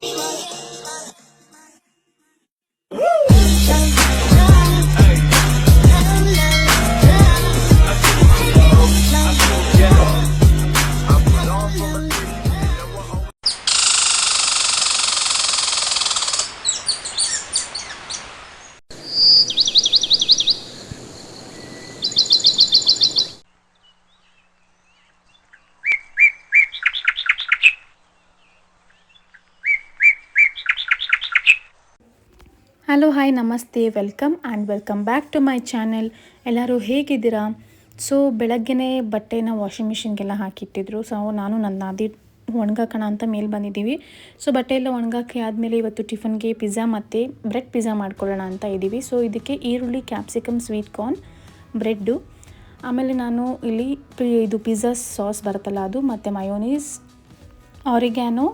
Hello hi ನಮಸ್ತೆ, welcome back to my channel. ಎಲ್ಲರೂ ಹೇಗಿದ್ದೀರಾ? ಸೊ ಬೆಳಗ್ಗೆನೇ ಬಟ್ಟೆನ ವಾಷಿಂಗ್ ಮಿಷಿನ್ಗೆಲ್ಲ ಹಾಕಿಟ್ಟಿದ್ರು. ಸೊ ನಾನು ನನ್ನ ನಾದಿ ಒಣಗಾಕೋಣ ಅಂತ ಮೇಲೆ ಬಂದಿದ್ದೀವಿ. ಸೊ ಬಟ್ಟೆ ಎಲ್ಲ ಒಣಗಾಕಿ ಆದಮೇಲೆ ಇವತ್ತು ಟಿಫನ್ಗೆ ಪಿಜ್ಜಾ ಮತ್ತು ಬ್ರೆಡ್ ಪಿಜ್ಜಾ ಮಾಡ್ಕೊಳ್ಳೋಣ ಅಂತ ಇದ್ದೀವಿ. ಸೊ ಇದಕ್ಕೆ ಈರುಳ್ಳಿ, ಕ್ಯಾಪ್ಸಿಕಮ್, ಸ್ವೀಟ್ ಕಾರ್ನ್, ಬ್ರೆಡ್ಡು, ಆಮೇಲೆ ನಾನು ಇಲ್ಲಿ ಇದು ಪಿಜ್ಜಾ ಸಾಸ್ ಬರುತ್ತಲ್ಲ ಅದು, ಮತ್ತು ಮಯೋನೀಸ್, ಆರಿಗ್ಯಾನೋ,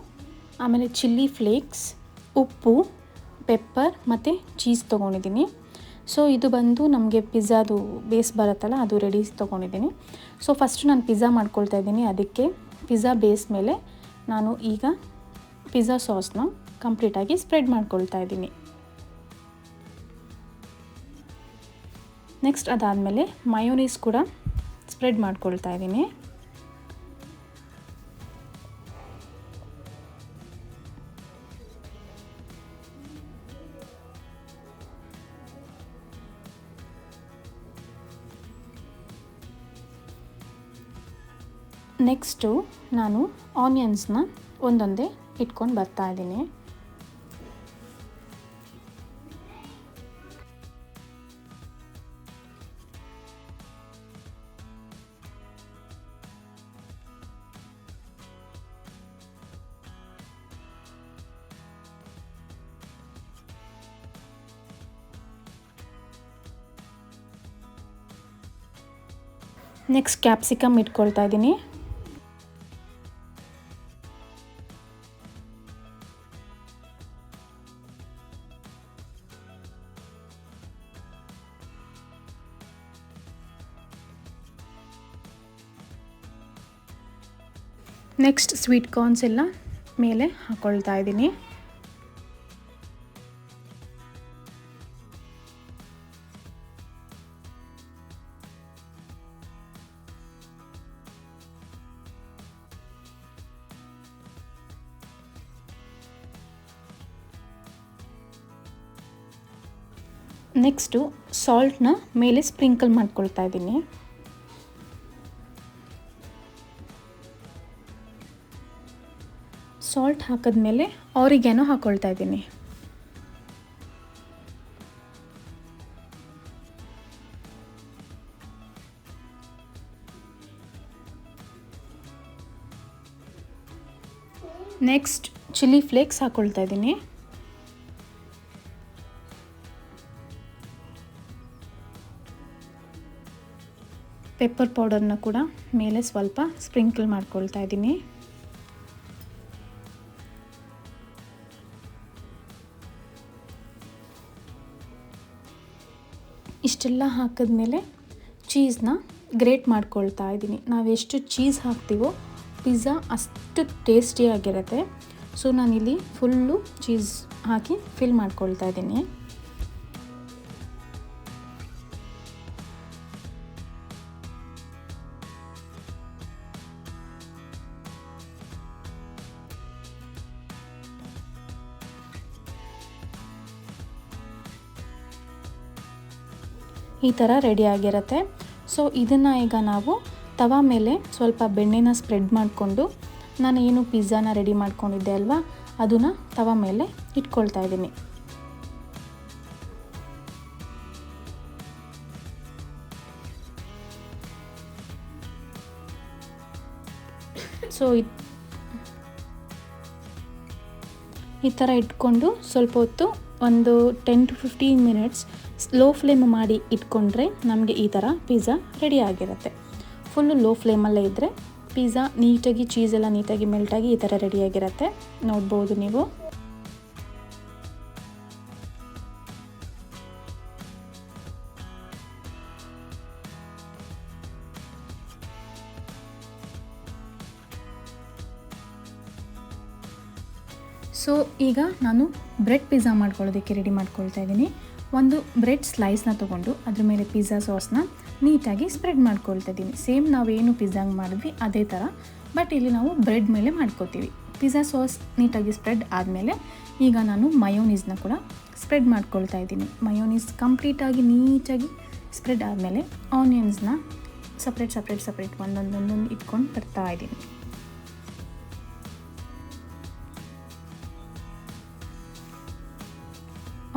ಆಮೇಲೆ ಚಿಲ್ಲಿ ಫ್ಲೇಕ್ಸ್, ಉಪ್ಪು, ಪೆಪ್ಪರ್ ಮತ್ತು ಚೀಸ್ ತೊಗೊಂಡಿದ್ದೀನಿ. ಸೊ ಇದು ಬಂದು ನಮಗೆ ಪಿಜ್ಜಾದು ಬೇಸ್ ಬರುತ್ತಲ್ಲ ಅದು ರೆಡಿ ತೊಗೊಂಡಿದ್ದೀನಿ. ಸೊ ಫಸ್ಟು ನಾನು ಪಿಜ್ಜಾ ಮಾಡ್ಕೊಳ್ತಾ ಇದ್ದೀನಿ. ಅದಕ್ಕೆ ಪಿಜ್ಜಾ ಬೇಸ್ ಮೇಲೆ ನಾನು ಈಗ ಪಿಜ್ಜಾ ಸಾಸ್ನ ಕಂಪ್ಲೀಟಾಗಿ ಸ್ಪ್ರೆಡ್ ಮಾಡ್ಕೊಳ್ತಾ ಇದ್ದೀನಿ. ನೆಕ್ಸ್ಟ್ ಅದಾದಮೇಲೆ ಮಯೋನೀಸ್ ಕೂಡ ಸ್ಪ್ರೆಡ್ ಮಾಡ್ಕೊಳ್ತಾ ಇದ್ದೀನಿ. ನೆಕ್ಸ್ಟು ನಾನು ಆನಿಯನ್ಸ್ನ ಒಂದೊಂದೇ ಇಟ್ಕೊಂಡು ಬರ್ತಾ ಇದ್ದೀನಿ. ನೆಕ್ಸ್ಟ್ ಕ್ಯಾಪ್ಸಿಕಮ್ ಇಟ್ಕೊಳ್ತಾ ಇದ್ದೀನಿ. ನೆಕ್ಸ್ಟ್ ಸ್ವೀಟ್ ಕಾರ್ನ್ಸ್ ಎಲ್ಲ ಮೇಲೆ ಹಾಕ್ಕೊಳ್ತಾ ಇದ್ದೀನಿ. ನೆಕ್ಸ್ಟು ಸಾಲ್ಟ್ನ ಮೇಲೆ ಸ್ಪ್ರಿಂಕಲ್ ಮಾಡ್ಕೊಳ್ತಾ ಇದ್ದೀನಿ. ಸಾಲ್ಟ್ ಹಾಕಿದ್ಮೇಲೆ ಆರಿಗ್ಯಾನೋ ಹಾಕ್ಕೊಳ್ತಾ ಇದ್ದೀನಿ. ನೆಕ್ಸ್ಟ್ ಚಿಲ್ಲಿ ಫ್ಲೇಕ್ಸ್ ಹಾಕ್ಕೊಳ್ತಾ ಇದ್ದೀನಿ. ಪೆಪ್ಪರ್ ಪೌಡರ್ನ ಕೂಡ ಮೇಲೆ ಸ್ವಲ್ಪ ಸ್ಪ್ರಿಂಕಲ್ ಮಾಡ್ಕೊಳ್ತಾ ಇದ್ದೀನಿ. ಇಷ್ಟೆಲ್ಲ ಹಾಕಿದ್ಮೇಲೆ ಚೀಸ್ನ ಗ್ರೇಟ್ ಮಾಡ್ಕೊಳ್ತಾ ಇದ್ದೀನಿ. ನಾವೆಷ್ಟು ಚೀಸ್ ಹಾಕ್ತೀವೋ ಪಿಜ್ಜಾ ಅಷ್ಟು ಟೇಸ್ಟಿಯಾಗಿರುತ್ತೆ. ಸೊ ನಾನಿಲ್ಲಿ ಫುಲ್ಲು ಚೀಸ್ ಹಾಕಿ ಫಿಲ್ ಮಾಡ್ಕೊಳ್ತಾ ಇದ್ದೀನಿ. ಈ ಥರ ರೆಡಿಯಾಗಿರುತ್ತೆ. ಸೊ ಇದನ್ನು ಈಗ ನಾವು ತವಾ ಮೇಲೆ ಸ್ವಲ್ಪ ಬೆಣ್ಣೆನ ಸ್ಪ್ರೆಡ್ ಮಾಡಿಕೊಂಡು ನಾನು ಏನು ಪಿಜ್ಜಾನ ರೆಡಿ ಮಾಡ್ಕೊಂಡಿದ್ದೆ ಅಲ್ವಾ ಅದನ್ನು ತವಾ ಮೇಲೆ ಇಟ್ಕೊಳ್ತಾ ಇದ್ದೀನಿ. ಸೊ ಈ ಥರ ಇಟ್ಕೊಂಡು ಸ್ವಲ್ಪ ಹೊತ್ತು ಒಂದು 10 to 15 ಮಿನಿಟ್ಸ್ ಲೋ ಫ್ಲೇಮ್ ಮಾಡಿ ಇಟ್ಕೊಂಡ್ರೆ ನಮಗೆ ಈ ಥರ ಪಿಜ್ಜಾ ರೆಡಿ ಆಗಿರುತ್ತೆ. ಫುಲ್ಲು ಲೋ ಫ್ಲೇಮಲ್ಲೇ ಇದ್ದರೆ ಪಿಜ್ಜಾ ನೀಟಾಗಿ ಚೀಸೆಲ್ಲ ನೀಟಾಗಿ ಮೆಲ್ಟಾಗಿ ಈ ಥರ ರೆಡಿಯಾಗಿರುತ್ತೆ. ನೋಡ್ಬೋದು ನೀವು. ಸೊ ಈಗ ನಾನು ಬ್ರೆಡ್ ಪಿಜ್ಜಾ ಮಾಡ್ಕೊಳ್ಳೋದಕ್ಕೆ ರೆಡಿ ಮಾಡ್ಕೊಳ್ತಾ ಇದ್ದೀನಿ. ಒಂದು ಬ್ರೆಡ್ ಸ್ಲೈಸ್ನ ತೊಗೊಂಡು ಅದ್ರ ಮೇಲೆ ಪಿಜ್ಜಾ ಸಾಸ್ನ ನೀಟಾಗಿ ಸ್ಪ್ರೆಡ್ ಮಾಡ್ಕೊಳ್ತಾ ಇದ್ದೀನಿ. ಸೇಮ್ ನಾವೇನು ಪಿಜ್ಜಾಗೆ ಮಾಡಿದ್ವಿ ಅದೇ ಥರ, ಬಟ್ ಇಲ್ಲಿ ನಾವು ಬ್ರೆಡ್ ಮೇಲೆ ಮಾಡ್ಕೋತೀವಿ. ಪಿಜ್ಜಾ ಸಾಸ್ ನೀಟಾಗಿ ಸ್ಪ್ರೆಡ್ ಆದಮೇಲೆ ಈಗ ನಾನು ಮಯೋನೀಸ್ನ ಕೂಡ ಸ್ಪ್ರೆಡ್ ಮಾಡ್ಕೊಳ್ತಾ ಇದ್ದೀನಿ. ಮಯೋನೀಸ್ ಕಂಪ್ಲೀಟಾಗಿ ನೀಟಾಗಿ ಸ್ಪ್ರೆಡ್ ಆದಮೇಲೆ ಆನಿಯನ್ಸ್ನ ಸಪ್ರೇಟ್ ಒಂದೊಂದೊಂದೊಂದು ಇಟ್ಕೊಂಡು ಬರ್ತಾ ಇದ್ದೀನಿ.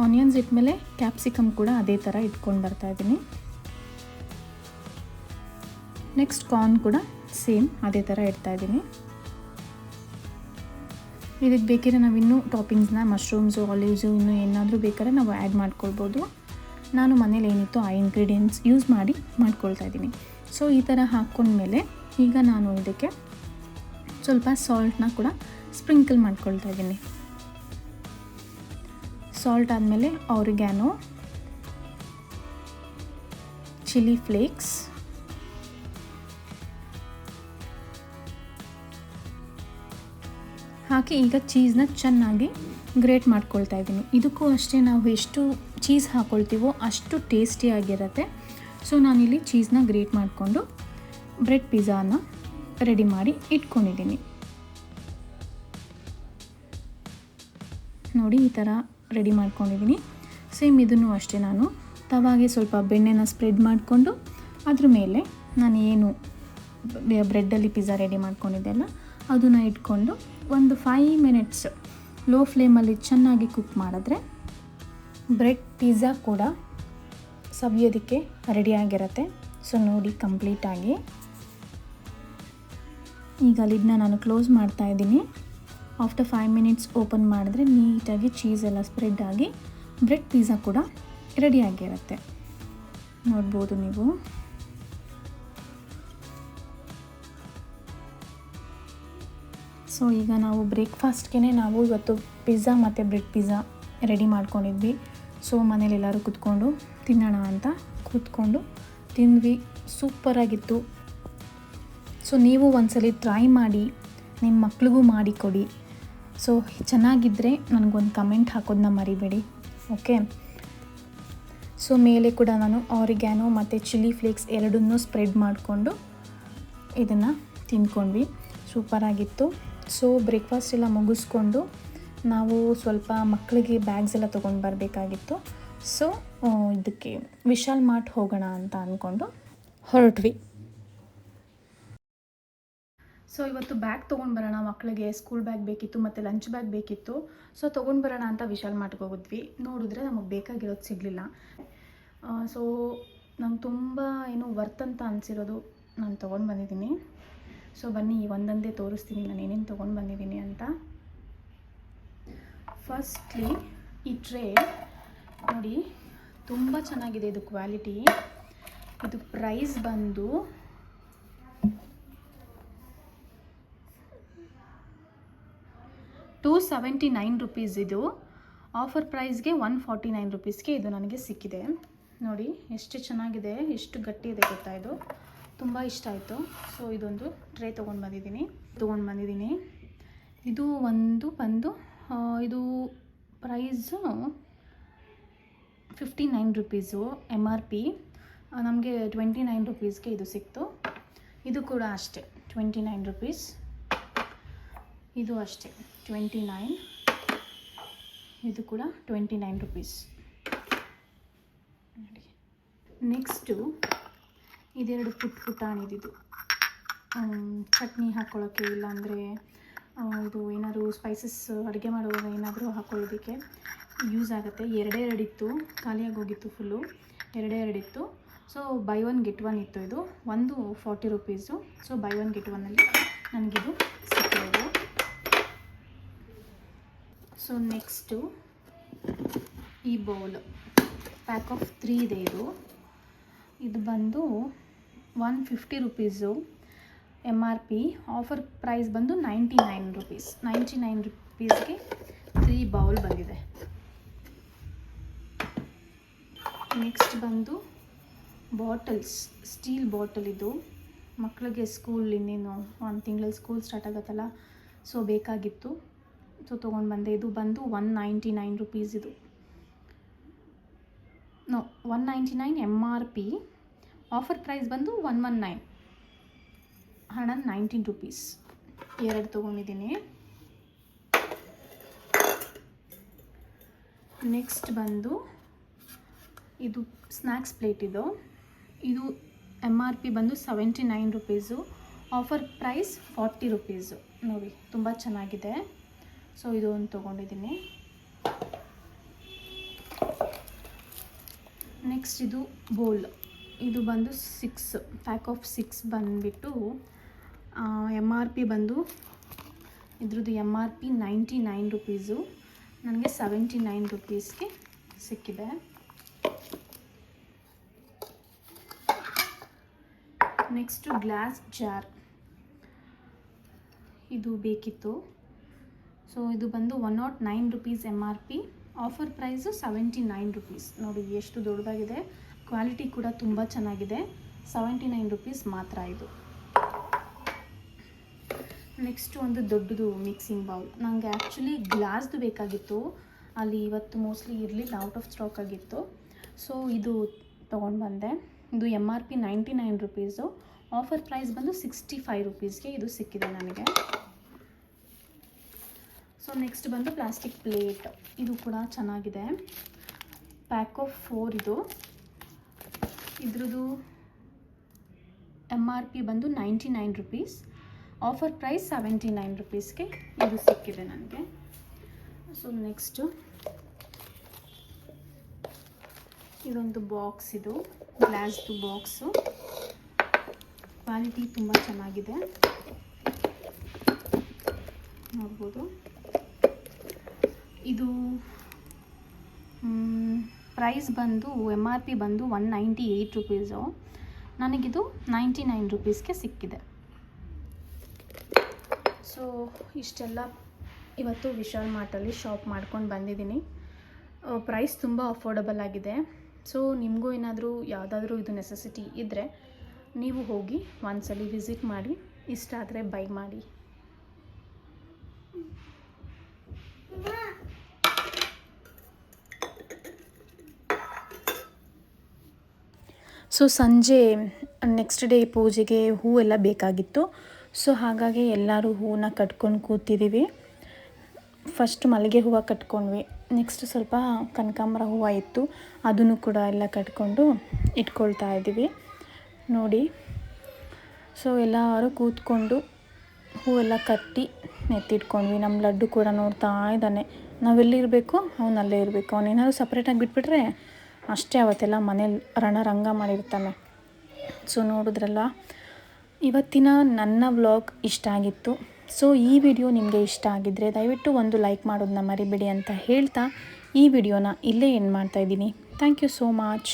ಆನಿಯನ್ಸ್ ಇಟ್ಮೇಲೆ ಕ್ಯಾಪ್ಸಿಕಮ್ ಕೂಡ ಅದೇ ಥರ ಇಟ್ಕೊಂಡು ಬರ್ತಾ ಇದ್ದೀನಿ. ನೆಕ್ಸ್ಟ್ ಕಾರ್ನ್ ಕೂಡ ಸೇಮ್ ಅದೇ ಥರ ಇಡ್ತಾ ಇದ್ದೀನಿ. ಇದಕ್ಕೆ ಬೇಕಿದ್ರೆ ನಾವು ಇನ್ನೂ ಟಾಪಿಂಗ್ಸ್ನ ಮಶ್ರೂಮ್ಸು, ಆಲಿವ್ಸು ಇನ್ನೂ ಏನಾದರೂ ಬೇಕಾದ್ರೆ ನಾವು ಆ್ಯಡ್ ಮಾಡ್ಕೊಳ್ಬೋದು. ನಾನು ಮನೇಲಿ ಏನಿತ್ತು ಆ ಇಂಗ್ರೀಡಿಯೆಂಟ್ಸ್ ಯೂಸ್ ಮಾಡಿ ಮಾಡ್ಕೊಳ್ತಾ ಇದ್ದೀನಿ. ಸೊ ಈ ಥರ ಹಾಕ್ಕೊಂಡ್ಮೇಲೆ ಈಗ ನಾನು ಇದಕ್ಕೆ ಸ್ವಲ್ಪ ಸಾಲ್ಟ್ನ ಕೂಡ ಸ್ಪ್ರಿಂಕಲ್ ಮಾಡ್ಕೊಳ್ತಾ ಇದ್ದೀನಿ. ಸಾಲ್ಟ್ ಆದಮೇಲೆ ಆರಿಗ್ಯಾನೋ, ಚಿಲ್ಲಿ ಫ್ಲೇಕ್ಸ್, ಹಾಕಿ ಈಗ ಚೀಸ್ನ ಚೆನ್ನಾಗಿ ಗ್ರೇಟ್ ಮಾಡ್ಕೊಳ್ತಾ ಇದ್ದೀನಿ. ಇದಕ್ಕೂ ಅಷ್ಟೇ ನಾವು ಎಷ್ಟು ಚೀಸ್ ಹಾಕ್ಕೊಳ್ತೀವೋ ಅಷ್ಟು ಟೇಸ್ಟಿಯಾಗಿರುತ್ತೆ. ಸೊ ನಾನಿಲ್ಲಿ ಚೀಸ್ನ ಗ್ರೇಟ್ ಮಾಡಿಕೊಂಡು ಬ್ರೆಡ್ ಪಿಜ್ಜಾನ ರೆಡಿ ಮಾಡಿ ಇಟ್ಕೊಂಡಿದ್ದೀನಿ. ನೋಡಿ ಈ ಥರ ರೆಡಿ ಮಾಡ್ಕೊಂಡಿದ್ದೀನಿ. ಸೇಮ್ ಇದನ್ನು ಅಷ್ಟೇ ನಾನು ತವಾಗೆ ಸ್ವಲ್ಪ ಬೆಣ್ಣೆನ ಸ್ಪ್ರೆಡ್ ಮಾಡಿಕೊಂಡು ಅದ್ರ ಮೇಲೆ ನಾನು ಏನು ಬ್ರೆಡ್ಡಲ್ಲಿ ಪಿಜ್ಜಾ ರೆಡಿ ಮಾಡ್ಕೊಂಡಿದ್ದೆಲ್ಲ ಅದನ್ನು ಇಟ್ಕೊಂಡು ಒಂದು 5 ಮಿನಿಟ್ಸ್ ಲೋ ಫ್ಲೇಮಲ್ಲಿ ಚೆನ್ನಾಗಿ ಕುಕ್ ಮಾಡಿದ್ರೆ ಬ್ರೆಡ್ ಪಿಜ್ಜಾ ಕೂಡ ಸವಿಯೋದಕ್ಕೆ ರೆಡಿಯಾಗಿರುತ್ತೆ. ಸೊ ನೋಡಿ ಕಂಪ್ಲೀಟಾಗಿ ಈಗ ಲಿಡ್ನ ನಾನು ಕ್ಲೋಸ್ ಮಾಡ್ತಾ ಇದ್ದೀನಿ. ಆಫ್ಟರ್ 5 ಮಿನಿಟ್ಸ್ ಓಪನ್ ಮಾಡಿದ್ರೆ ನೀಟಾಗಿ ಚೀಸ್ ಎಲ್ಲ ಸ್ಪ್ರೆಡ್ ಆಗಿ ಬ್ರೆಡ್ ಪಿಜ್ಜಾ ಕೂಡ ರೆಡಿಯಾಗಿರುತ್ತೆ. ನೋಡ್ಬೋದು ನೀವು. ಸೊ ಈಗ ನಾವು ಬ್ರೇಕ್ಫಾಸ್ಟ್ಗೆ ನಾವು ಇವತ್ತು ಪಿಜ್ಜಾ ಮತ್ತು ಬ್ರೆಡ್ ಪಿಜ್ಜಾ ರೆಡಿ ಮಾಡ್ಕೊಂಡಿದ್ವಿ. ಸೊ ಮನೇಲಿ ಎಲ್ಲರೂ ಕೂತ್ಕೊಂಡು ತಿನ್ನೋಣ ಅಂತ ಕೂತ್ಕೊಂಡು ತಿಂದ್ವಿ. ಸೂಪರಾಗಿತ್ತು. ಸೊ ನೀವು ಒಂದ್ಸಲಿ ಟ್ರೈ ಮಾಡಿ, ನಿಮ್ಮ ಮಕ್ಳಿಗೂ ಮಾಡಿಕೊಡಿ. ಸೊ ಚೆನ್ನಾಗಿದ್ದರೆ ನನಗೊಂದು ಕಮೆಂಟ್ ಹಾಕೋದನ್ನ ಮರಿಬೇಡಿ, ಓಕೆ. ಸೊ ಮೇಲೆ ಕೂಡ ನಾನು ಆರಿಗ್ಯಾನೋ ಮತ್ತು ಚಿಲ್ಲಿ ಫ್ಲೇಕ್ಸ್ ಎರಡನ್ನೂ ಸ್ಪ್ರೆಡ್ ಮಾಡಿಕೊಂಡು ಇದನ್ನು ತಿಂದ್ಕೊಂಡ್ವಿ. ಸೂಪರಾಗಿತ್ತು. ಸೊ ಬ್ರೇಕ್ಫಾಸ್ಟ್ ಎಲ್ಲ ಮುಗಿಸ್ಕೊಂಡು ನಾವು ಸ್ವಲ್ಪ ಮಕ್ಕಳಿಗೆ ಬ್ಯಾಗ್ಸ್ ಎಲ್ಲ ತೊಗೊಂಡು ಬರಬೇಕಾಗಿತ್ತು. ಸೊ ಇದಕ್ಕೆ ವಿಶಾಲ್ ಮಾರ್ಟ್ ಹೋಗೋಣ ಅಂತ ಅಂದ್ಕೊಂಡು ಹೊರಟ್ವಿ. ಸೊ ಇವತ್ತು ಬ್ಯಾಗ್ ತೊಗೊಂಡು ಬರೋಣ, ಮಕ್ಕಳಿಗೆ ಸ್ಕೂಲ್ ಬ್ಯಾಗ್ ಬೇಕಿತ್ತು ಮತ್ತು ಲಂಚ್ ಬ್ಯಾಗ್ ಬೇಕಿತ್ತು. ಸೊ ತೊಗೊಂಡು ಬರೋಣ ಅಂತ ವಿಶಾಲ್ ಮಾರ್ಟ್ಗೆ ಹೋಗಿದ್ವಿ. ನೋಡಿದ್ರೆ ನಮಗೆ ಬೇಕಾಗಿರೋದು ಸಿಗಲಿಲ್ಲ. ಸೊ ನಂಗೆ ತುಂಬ ಏನು ವರ್ತ್ ಅಂತ ಅನಿಸಿರೋದು ನಾನು ತೊಗೊಂಡು ಬಂದಿದ್ದೀನಿ. ಸೊ ಬನ್ನಿ ಒಂದೊಂದೇ ತೋರಿಸ್ತೀನಿ ನಾನು ಏನೇನು ತೊಗೊಂಡು ಬಂದಿದ್ದೀನಿ ಅಂತ. ಫಸ್ಟ್ಲಿ ಈ ಟ್ರೇ ನೋಡಿ, ತುಂಬ ಚೆನ್ನಾಗಿದೆ ಇದು ಕ್ವಾಲಿಟಿ. ಇದು ಪ್ರೈಸ್ ಬಂದು ₹279. ಇದು ಆಫರ್ ಪ್ರೈಸ್ಗೆ ₹149 ಇದು ನನಗೆ ಸಿಕ್ಕಿದೆ. ನೋಡಿ ಎಷ್ಟು ಚೆನ್ನಾಗಿದೆ, ಎಷ್ಟು ಗಟ್ಟಿ ಇದೆ ಗೊತ್ತಾ. ಇದು ತುಂಬ ಇಷ್ಟ ಆಯಿತು. ಸೊ ಇದೊಂದು ಟ್ರೇ ತೊಗೊಂಡು ಬಂದಿದ್ದೀನಿ. ಇದು ಒಂದು ಬಂದು ಇದು ಪ್ರೈಸು ₹59 MRP. ನಮಗೆ ₹29 ಇದು ಸಿಕ್ತು. ಇದು ಕೂಡ ಅಷ್ಟೇ ₹29. ಇದು ಅಷ್ಟೇ 29. ಇದು ಕೂಡ ₹29. ನೋಡಿ ನೆಕ್ಸ್ಟು ಇದೆರಡು ಪುಟಾಣಿದಿದು ಚಟ್ನಿ ಹಾಕ್ಕೊಳ್ಳೋಕ್ಕೆ, ಇಲ್ಲಾಂದರೆ ಇದು ಏನಾದರೂ ಸ್ಪೈಸಸ್ ಅಡುಗೆ ಮಾಡುವಾಗ ಏನಾದರೂ ಹಾಕ್ಕೊಳ್ಳೋದಕ್ಕೆ ಯೂಸ್ ಆಗುತ್ತೆ. ಎರಡಿತ್ತು, ಖಾಲಿಯಾಗಿ ಹೋಗಿತ್ತು ಫುಲ್ಲು. ಎರಡಿತ್ತು. ಸೊ ಬೈ 1 get 1 ಇತ್ತು. ಇದು ಒಂದು ₹40. ಸೊ ಬೈ 1 get 1ಅಲ್ಲಿ ನನಗಿದು ಸಿಕ್ಕಿರೋದು. ಸೊ ನೆಕ್ಸ್ಟು ಈ ಬೌಲ್ ಪ್ಯಾಕ್ ಆಫ್ 3 ಇದೆ. ಇದು ಬಂದು ₹150 MRP. ಆಫರ್ ಪ್ರೈಸ್ ಬಂದು ₹99. ₹99ಗೆ 3 ಬೌಲ್ ಬಂದಿದೆ. ನೆಕ್ಸ್ಟ್ ಬಂದು ಬಾಟಲ್ಸ್, ಸ್ಟೀಲ್ ಬಾಟಲ್. ಇದು ಮಕ್ಕಳಿಗೆ ಸ್ಕೂಲ್ ಇನ್ನೇನು 1 ತಿಂಗಳಲ್ಲಿ ಸ್ಕೂಲ್ ಸ್ಟಾರ್ಟ್ ಆಗುತ್ತಲ್ಲ, ಸೊ ಬೇಕಾಗಿತ್ತು. ಸೊ ತೊಗೊಂಡು ಬಂದೆ. ಇದು ಬಂದು 199 ರುಪೀಸ್. ಇದು 199 MRP, ಆಫರ್ ಪ್ರೈಸ್ ಬಂದು 119, 119 ರುಪೀಸ್. 2 ತೊಗೊಂಡಿದ್ದೀನಿ. ನೆಕ್ಸ್ಟ್ ಬಂದು ಇದು ಸ್ನ್ಯಾಕ್ಸ್ ಪ್ಲೇಟ್. ಇದು MRP ಬಂದು 79 ರುಪೀಸು, ಆಫರ್ ಪ್ರೈಸ್ 40 ರುಪೀಸು. ನೋಡಿ ತುಂಬ ಚೆನ್ನಾಗಿದೆ. ಸೊ ಇದು ಒಂದು ತೊಗೊಂಡಿದ್ದೀನಿ. ನೆಕ್ಸ್ಟ್ ಇದು ಬೋಲ್. ಇದು ಬಂದು 6 ಪ್ಯಾಕ್ ಆಫ್ 6 ಬಂದುಬಿಟ್ಟು MRP ಬಂದು ಇದ್ರದ್ದು MRP 99 ರುಪೀಸು, ನನಗೆ 79 ರುಪೀಸ್ಗೆ ಸಿಕ್ಕಿದೆ. ನೆಕ್ಸ್ಟು ಗ್ಲಾಸ್ ಜಾರ್, ಇದು ಬೇಕಿತ್ತು. ಸೊ ಇದು ಬಂದು 109 rupees MRP, offer price 79 rupees. ನೋಡಿ ಎಷ್ಟು ದೊಡ್ಡದಾಗಿದೆ, ಕ್ವಾಲಿಟಿ ಕೂಡ ತುಂಬ ಚೆನ್ನಾಗಿದೆ. 79 ರುಪೀಸ್ ಮಾತ್ರ ಇದು. ನೆಕ್ಸ್ಟು ಒಂದು ದೊಡ್ಡದು ಮಿಕ್ಸಿಂಗ್ ಬೌಲ್. ನನಗೆ ಆ್ಯಕ್ಚುಲಿ ಗ್ಲಾಸ್ದು ಬೇಕಾಗಿತ್ತು, ಅಲ್ಲಿ ಇವತ್ತು ಮೋಸ್ಟ್ಲಿ ಇರಲಿಲ್ಲ, ಔಟ್ ಆಫ್ ಸ್ಟಾಕ್ ಆಗಿತ್ತು. ಸೊ ಇದು ತೊಗೊಂಡು ಬಂದೆ. ಇದು MRP 99 ರುಪೀಸು, ಆಫರ್ ಪ್ರೈಸ್ ಬಂದು 65 ರುಪೀಸ್ಗೆ ಇದು ಸಿಕ್ಕಿದೆ ನನಗೆ. ಸೊ ನೆಕ್ಸ್ಟ್ ಬಂದು ಪ್ಲಾಸ್ಟಿಕ್ ಪ್ಲೇಟ್. ಇದು ಕೂಡ ಚೆನ್ನಾಗಿದೆ, ಪ್ಯಾಕ್ ಆಫ್ 4 ಇದು. ಇದ್ರದ್ದು MRP ಬಂದು 99 ರುಪೀಸ್, ಆಫರ್ ಪ್ರೈಸ್ 79 ರುಪೀಸ್ಗೆ ಇದು ಸಿಕ್ಕಿದೆ ನನಗೆ. ಸೊ ನೆಕ್ಸ್ಟು ಇದೊಂದು ಬಾಕ್ಸ್. ಇದು ಗ್ಲಾಸ್ದು ಬಾಕ್ಸು, ಕ್ವಾಲಿಟಿ ತುಂಬ ಚೆನ್ನಾಗಿದೆ, ನೋಡ್ಬೋದು. ಇದು ಪ್ರೈಸ್ ಬಂದು MRP ಬಂದು 198 ರುಪೀಸು, ನನಗಿದು 99 ರುಪೀಸ್ಗೆ ಸಿಕ್ಕಿದೆ. ಸೊ ಇಷ್ಟೆಲ್ಲ ಇವತ್ತು ವಿಶಾಲ್ ಮಾರ್ಟಲ್ಲಿ ಶಾಪ್ ಮಾಡ್ಕೊಂಡು ಬಂದಿದ್ದೀನಿ. ಪ್ರೈಸ್ ತುಂಬ ಅಫೋರ್ಡಬಲ್ ಆಗಿದೆ. ಸೊ ನಿಮಗೂ ಏನಾದರೂ ಯಾವುದಾದ್ರೂ ಇದು ನೆಸೆಸಿಟಿ ಇದ್ದರೆ ನೀವು ಹೋಗಿ ಒಂದ್ಸಲಿ ವಿಸಿಟ್ ಮಾಡಿ, ಇಷ್ಟ ಆದರೆ ಬೈ ಮಾಡಿ. ಸೊ ಸಂಜೆ ನೆಕ್ಸ್ಟ್ ಡೇ ಪೂಜೆಗೆ ಹೂವೆಲ್ಲ ಬೇಕಾಗಿತ್ತು. ಸೊ ಹಾಗಾಗಿ ಎಲ್ಲರೂ ಹೂವನ್ನ ಕಟ್ಕೊಂಡು ಕೂತಿದ್ದೀವಿ. ಫಸ್ಟ್ ಮಲ್ಲಿಗೆ ಹೂವು ಕಟ್ಕೊಂಡ್ವಿ, ನೆಕ್ಸ್ಟ್ ಸ್ವಲ್ಪ ಕನಕಾಂಬರ ಹೂವು ಇತ್ತು, ಅದನ್ನು ಕೂಡ ಎಲ್ಲ ಕಟ್ಕೊಂಡು ಇಟ್ಕೊಳ್ತಾ ಇದ್ದೀವಿ ನೋಡಿ. ಸೊ ಎಲ್ಲರೂ ಕೂತ್ಕೊಂಡು ಹೂವೆಲ್ಲ ಕಟ್ಟಿ ಎತ್ತಿಟ್ಕೊಂಡ್ವಿ. ನಮ್ಮ ಲಡ್ಡು ಕೂಡ ನೋಡ್ತಾ ಇದ್ದಾನೆ, ನಾವೆಲ್ಲಿರಬೇಕು ಅವನಲ್ಲೇ ಇರಬೇಕು. ಅವನೇನಾದ್ರು ಸಪ್ರೇಟಾಗಿ ಬಿಟ್ಬಿಟ್ರೆ ಅಷ್ಟೇ, ಅವತ್ತೆಲ್ಲ ಮನೇಲಿ ರಣರಂಗ ಮಾಡಿರ್ತಾನೆ. ಸೊ ನೋಡಿದ್ರಲ್ಲ, ಇವತ್ತಿನ ನನ್ನ ವ್ಲಾಗ್ ಇಷ್ಟ ಆಗಿತ್ತು. ಸೊ ಈ ವಿಡಿಯೋ ನಿಮಗೆ ಇಷ್ಟ ಆಗಿದ್ದರೆ ದಯವಿಟ್ಟು ಒಂದು ಲೈಕ್ ಮಾಡೋದನ್ನ ಮರಿಬೇಡಿ ಅಂತ ಹೇಳ್ತಾ ಈ ವಿಡಿಯೋನ ಇಲ್ಲೇ ಎಂಡ್ ಮಾಡ್ತಾಯಿದ್ದೀನಿ. Thank you so much.